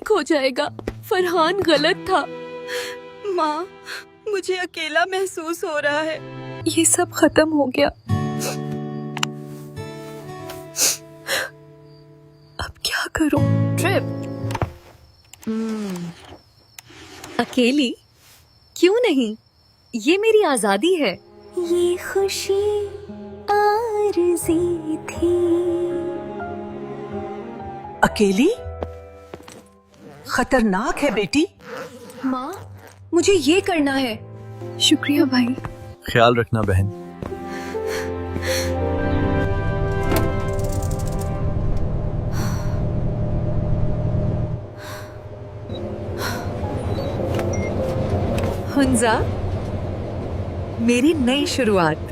ठीक हो जाएगा। फरहान गलत था। माँ, मुझे अकेला महसूस हो रहा है। ये सब खत्म हो गया। अब क्या करूं? ट्रिप अकेली? क्यों नहीं, ये मेरी आजादी है। ये खुशी आरज़ी थी। अकेली? खतरनाक है बेटी। माँ, मुझे ये करना है। शुक्रिया भाई। ख्याल रखना बहन। हुंजा, मेरी नई शुरुआत।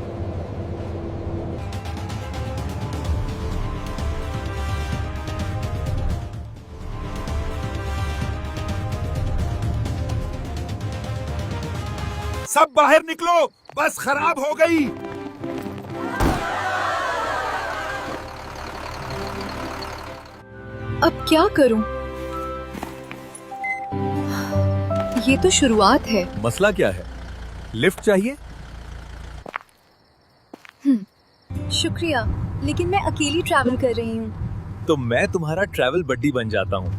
सब बाहर निकलो, बस खराब हो गई। अब क्या करूं? ये तो शुरुआत है। मसला क्या है? लिफ्ट चाहिए? शुक्रिया, लेकिन मैं अकेली ट्रैवल कर रही हूँ। तो मैं तुम्हारा ट्रैवल बड्डी बन जाता हूँ।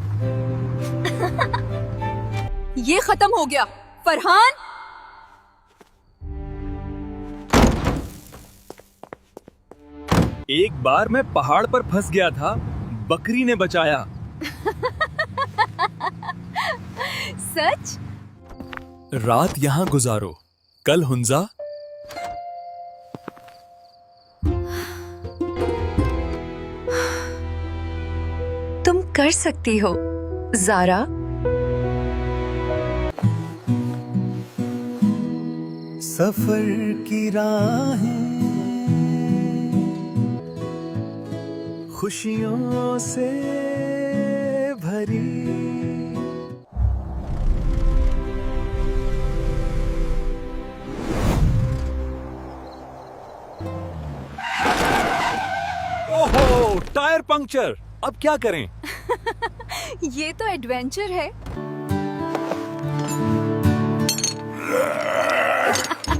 ये खत्म हो गया। फरहान, एक बार मैं पहाड़ पर फंस गया था, बकरी ने बचाया। सच? रात यहाँ गुजारो, कल हुंजा। तुम कर सकती हो, ज़ारा। सफर की राहें खुशियों से भरी। ओहो, टायर पंक्चर। अब क्या करें? ये तो एडवेंचर है।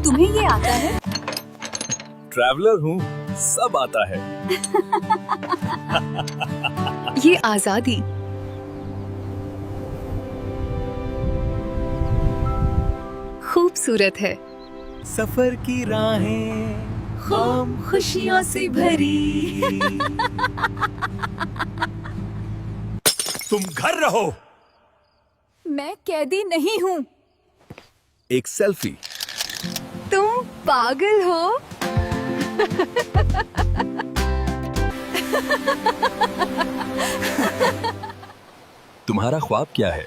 तुम्हें ये आता है? ट्रैवलर हूँ, सब आता है। ये आजादी। खूबसूरत है। सफर की राहें खूब खुशियों से भरी। तुम घर रहो। मैं कैदी नहीं हूँ। एक सेल्फी। तुम पागल हो? तुम्हारा ख्वाब क्या है?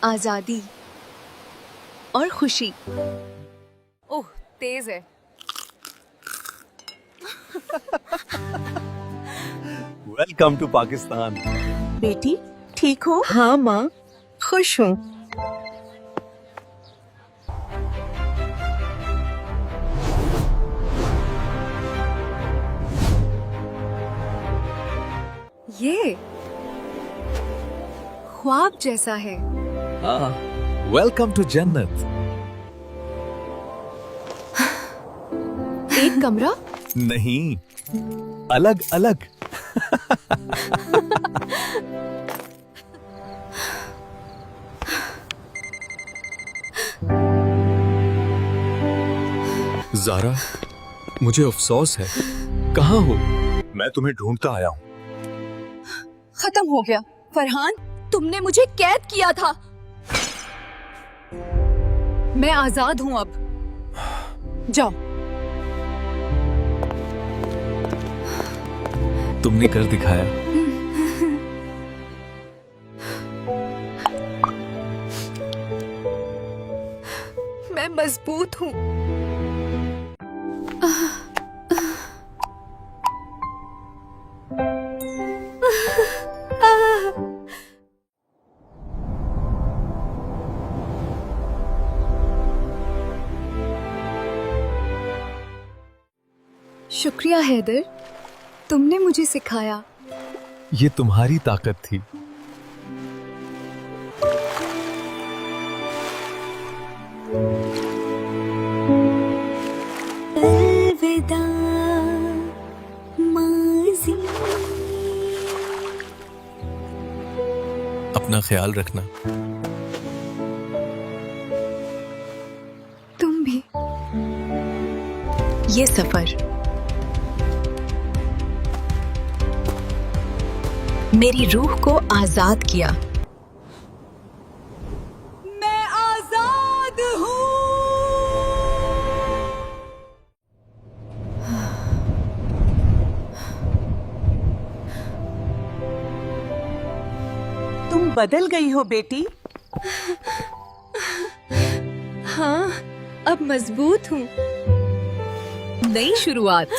आजादी और खुशी। ओह, तेज है। Welcome to Pakistan. बेटी, ठीक हो? हाँ माँ, खुश हूँ। ये ख्वाब जैसा है। वेलकम टू जन्नत। एक कमरा? नहीं, अलग अलग। ज़ारा, मुझे अफसोस है। कहाँ हो? मैं तुम्हें ढूंढता आया हूँ। खत्म हो गया। फरहान, तुमने मुझे कैद किया था। मैं आजाद हूँ अब। जाओ। तुमने कर दिखाया। मैं मजबूत हूँ। शुक्रिया हैदर, तुमने मुझे सिखाया। ये तुम्हारी ताकत थी। अलविदा माज़ी। अपना ख्याल रखना। तुम भी। ये सफर मेरी रूह को आजाद किया। मैं आजाद हूँ। तुम बदल गई हो बेटी। हाँ, अब मजबूत हूँ। नई शुरुआत।